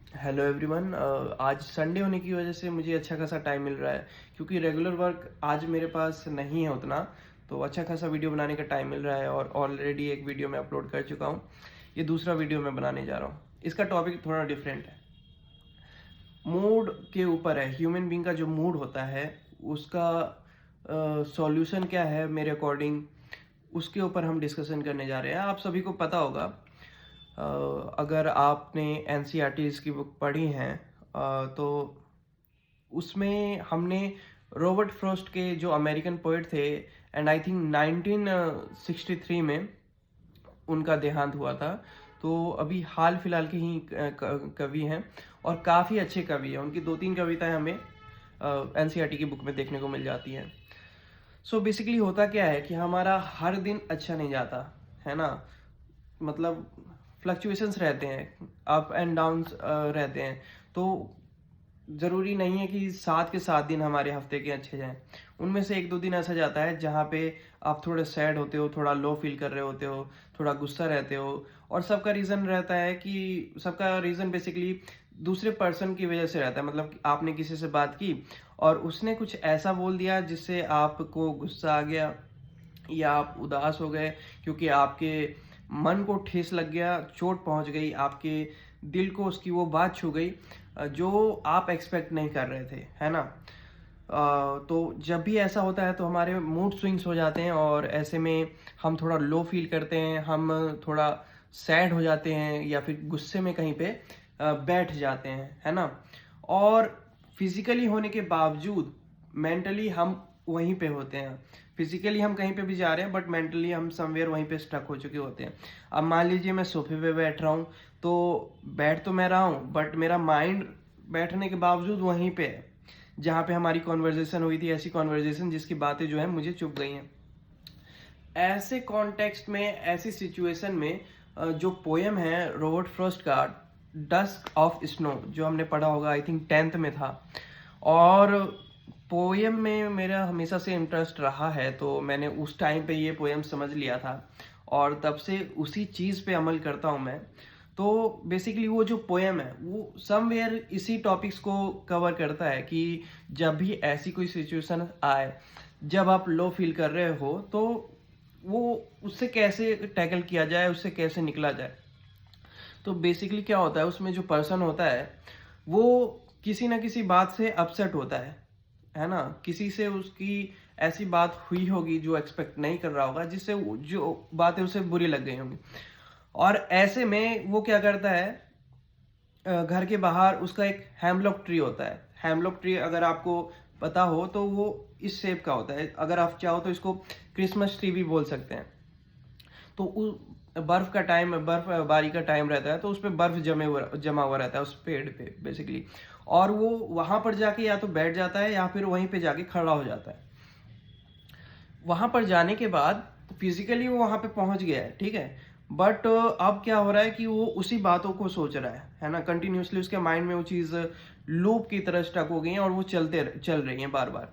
Hello everyone. आज Sunday होने की वजह से मुझे अच्छा खासा टाइम मिल रहा है, क्योंकि रेगुलर वर्क आज मेरे पास नहीं है उतना। तो अच्छा खासा वीडियो बनाने का टाइम मिल रहा है और ऑलरेडी एक वीडियो मैं अपलोड कर चुका हूँ। ये दूसरा वीडियो मैं बनाने जा रहा हूँ। इसका टॉपिक थोड़ा डिफरेंट है, मूड के ऊपर है। ह्यूमन बीइंग का जो मूड होता है उसका सॉल्यूशन क्या है मेरे अकॉर्डिंग, उसके ऊपर हम डिस्कशन करने जा रहे हैं। आप सभी को पता होगा, अगर आपने एनसीईआरटीज़ की बुक पढ़ी हैं, तो उसमें हमने रॉबर्ट फ्रॉस्ट के जो अमेरिकन पोएट थे, एंड आई थिंक 1963 में उनका देहांत हुआ था। तो अभी हाल फिलहाल के ही कवि हैं और काफ़ी अच्छे कवि हैं। उनकी 2-3 कविताएं हमें एनसीईआरटी की बुक में देखने को मिल जाती हैं। सो बेसिकली होता क्या है कि हमारा हर दिन अच्छा नहीं जाता है ना। मतलब फ्लक्चुएशंस रहते हैं, अप एंड डाउन्स रहते हैं। तो ज़रूरी नहीं है कि 7 के 7 दिन हमारे हफ्ते के अच्छे जाएं। उनमें से 1-2 दिन ऐसा जाता है जहाँ पे आप थोड़े सैड होते हो, थोड़ा लो फील कर रहे होते हो, थोड़ा गुस्सा रहते हो। और सबका रीज़न रहता है कि सबका रीज़न बेसिकली दूसरे पर्सन की वजह से रहता है। मतलब कि आपने किसी से बात की और उसने कुछ ऐसा बोल दिया जिससे आपको गुस्सा आ गया, या आप उदास हो गए क्योंकि आपके मन को ठेस लग गया, चोट पहुंच गई, आपके दिल को उसकी वो बात छू गई जो आप एक्सपेक्ट नहीं कर रहे थे, है ना। तो जब भी ऐसा होता है तो हमारे मूड स्विंग्स हो जाते हैं और ऐसे में हम थोड़ा लो फील करते हैं, हम थोड़ा सैड हो जाते हैं या फिर गुस्से में कहीं पे बैठ जाते हैं, है ना। और फिजिकली होने के बावजूद मेंटली हम वहीं पे होते हैं। फिजिकली हम कहीं पे भी जा रहे हैं बट मेंटली हम समवेयर वहीं पे स्टक हो चुके होते हैं। अब मान लीजिए मैं सोफे पे बैठ रहा हूँ, तो बैठ तो मैं रहा हूँ बट मेरा माइंड बैठने के बावजूद वहीं पे है जहाँ पे हमारी कॉन्वर्जेशन हुई थी, ऐसी कॉन्वर्जेशन जिसकी बातें जो है मुझे चुभ गई हैं। ऐसे कॉन्टेक्स्ट में, ऐसी सिचुएशन में जो पोएम है रॉबर्ट फ्रॉस्ट का डस्क ऑफ स्नो, जो हमने पढ़ा होगा, आई थिंक 10th में था। और पोएम में मेरा हमेशा से इंटरेस्ट रहा है, तो मैंने उस टाइम पे ये पोएम समझ लिया था और तब से उसी चीज़ पे अमल करता हूँ मैं। तो बेसिकली वो जो पोएम है वो समवेयर इसी टॉपिक्स को कवर करता है कि जब भी ऐसी कोई सिचुएशन आए, जब आप लो फील कर रहे हो, तो वो उससे कैसे टैकल किया जाए, उससे कैसे निकला जाए। तो बेसिकली क्या होता है, उसमें जो पर्सन होता है वो किसी ना किसी बात से अपसेट होता है ना। किसी से उसकी ऐसी बात हुई होगी जो एक्सपेक्ट नहीं कर रहा होगा, जिससे जो बातें उसे बुरी लग गई होंगी। और ऐसे में वो क्या करता है, घर के बाहर उसका एक हेमलॉक ट्री होता है। हेमलॉक ट्री अगर आपको पता हो तो वो इस शेप का होता है। अगर आप चाहो तो इसको क्रिसमस ट्री भी बोल सकते हैं। तो बर्फ का टाइम, बर्फ बारी का टाइम रहता है, तो उस पर बर्फ जमा हुआ रहता है उस पेड़ पे बेसिकली। और वो वहां पर जाके या तो बैठ जाता है या फिर वहीं पे जाके खड़ा हो जाता है। वहां पर जाने के बाद फिजिकली वो वहां पे पहुंच गया है, ठीक है। बट अब क्या हो रहा है कि वो उसी बातों को सोच रहा है ना। कंटिन्यूसली उसके माइंड में वो चीज़ लूप की तरह स्टक हो गई है और वो चल रही है बार बार।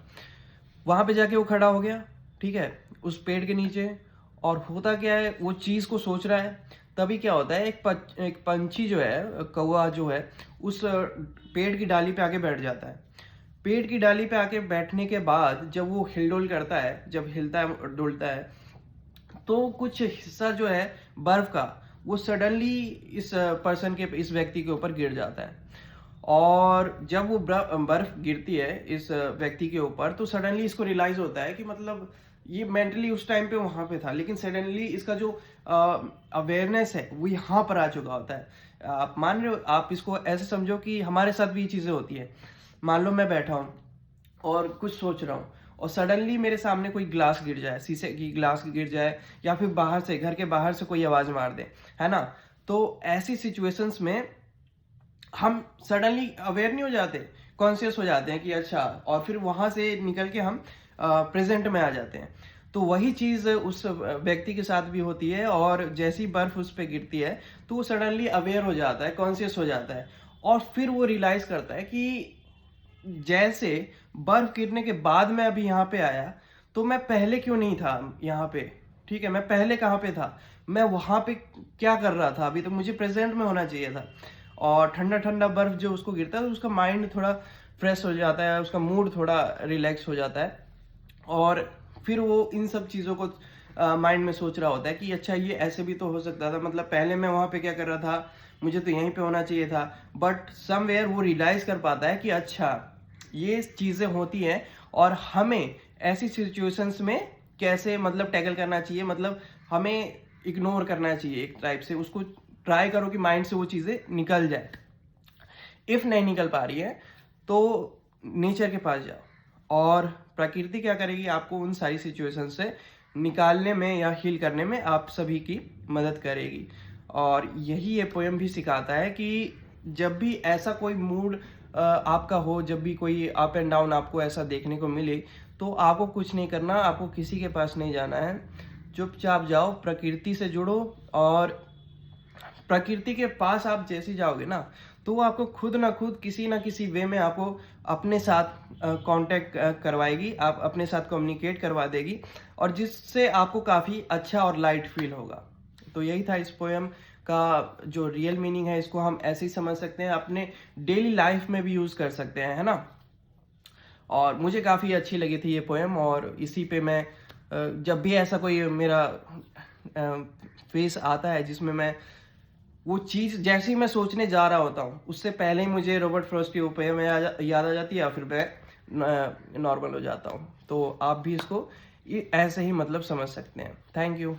वहां पे जाके वो खड़ा हो गया, ठीक है, उस पेड़ के नीचे। और होता क्या है, वो चीज़ को सोच रहा है। तभी क्या होता है, एक पंछी जो है, कौवा जो है, उस पेड़ की डाली पे आके बैठ जाता है। पेड़ की डाली पे आके बैठने के बाद जब वो हिलडोल करता है, जब हिलता है डुलता है, तो कुछ हिस्सा जो है बर्फ का, वो सडनली इस पर्सन के, इस व्यक्ति के ऊपर गिर जाता है। और जब वो बर्फ गिरती है इस व्यक्ति के ऊपर, तो सडनली इसको रियलाइज होता है कि मतलब ये मेंटली उस टाइम पे वहां पे था, लेकिन सडनली इसका जो अवेयरनेस है वो यहाँ पर आ चुका होता है। आप मान रहे हो, आप इसको ऐसे समझो कि हमारे साथ भी ये चीजें होती है। मान लो मैं बैठा हूँ और कुछ सोच रहा हूँ और सडनली मेरे सामने कोई ग्लास गिर जाए, शीशे की ग्लास गिर जाए, या फिर बाहर से, घर के बाहर से कोई आवाज मार दे, है ना। तो ऐसी सिचुएशंस में हम सडनली अवेयर नहीं हो जाते, कॉन्शियस हो जाते हैं कि अच्छा, और फिर वहां से निकल के हम प्रेजेंट में आ जाते हैं। तो वही चीज उस व्यक्ति के साथ भी होती है, और जैसी बर्फ उस पर गिरती है तो वो सडनली अवेयर हो जाता है, कॉन्शियस हो जाता है। और फिर वो रियलाइज करता है कि जैसे बर्फ गिरने के बाद मैं अभी यहाँ पे आया, तो मैं पहले क्यों नहीं था यहाँ पे, ठीक है। मैं पहले कहाँ पे था, मैं वहां पे क्या कर रहा था, अभी तो मुझे प्रेजेंट में होना चाहिए था। और ठंडा ठंडा बर्फ जो उसको गिरता है तो उसका माइंड थोड़ा फ्रेश हो जाता है, उसका मूड थोड़ा रिलैक्स हो जाता है। और फिर वो इन सब चीज़ों को माइंड में सोच रहा होता है कि अच्छा ये ऐसे भी तो हो सकता था, मतलब पहले मैं वहाँ पे क्या कर रहा था, मुझे तो यहीं पे होना चाहिए था। बट समवेयर वो रियलाइज कर पाता है कि अच्छा ये चीज़ें होती हैं और हमें ऐसी सिचुएशंस में कैसे मतलब टैकल करना चाहिए, मतलब हमें इग्नोर करना चाहिए एक टाइप से, उसको ट्राई करो कि माइंड से वो चीज़ें निकल जाए। इफ़ नहीं निकल पा रही है तो नेचर के पास जाओ और प्रकृति क्या करेगी, आपको उन सारी सिचुएशन से निकालने में या हील करने में आप सभी की मदद करेगी। और यही ये पोएम भी सिखाता है कि जब भी ऐसा कोई मूड आपका हो, जब भी कोई अप एंड डाउन आपको ऐसा देखने को मिले, तो आपको कुछ नहीं करना, आपको किसी के पास नहीं जाना है। चुपचाप जाओ, प्रकृति से जुड़ो और प्रकृति के पास आप जैसे जाओगे ना, तो वो आपको खुद ना किसी वे में आपको अपने साथ कांटेक्ट करवाएगी, आप अपने साथ कम्युनिकेट करवा देगी, और जिससे आपको काफ़ी अच्छा और लाइट फील होगा। तो यही था इस पोएम का जो रियल मीनिंग है, इसको हम ऐसे ही समझ सकते हैं, अपने डेली लाइफ में भी यूज़ कर सकते हैं, है ना। और मुझे काफ़ी अच्छी लगी थी ये पोएम, और इसी पे मैं जब भी ऐसा कोई मेरा फेस आता है जिसमें मैं वो चीज़ जैसे ही मैं सोचने जा रहा होता हूँ, उससे पहले ही मुझे रॉबर्ट फ्रॉस्ट की वो पोएम याद आ जाती है, या फिर मैं नॉर्मल हो जाता हूँ। तो आप भी इसको ये ऐसे ही मतलब समझ सकते हैं। Thank you.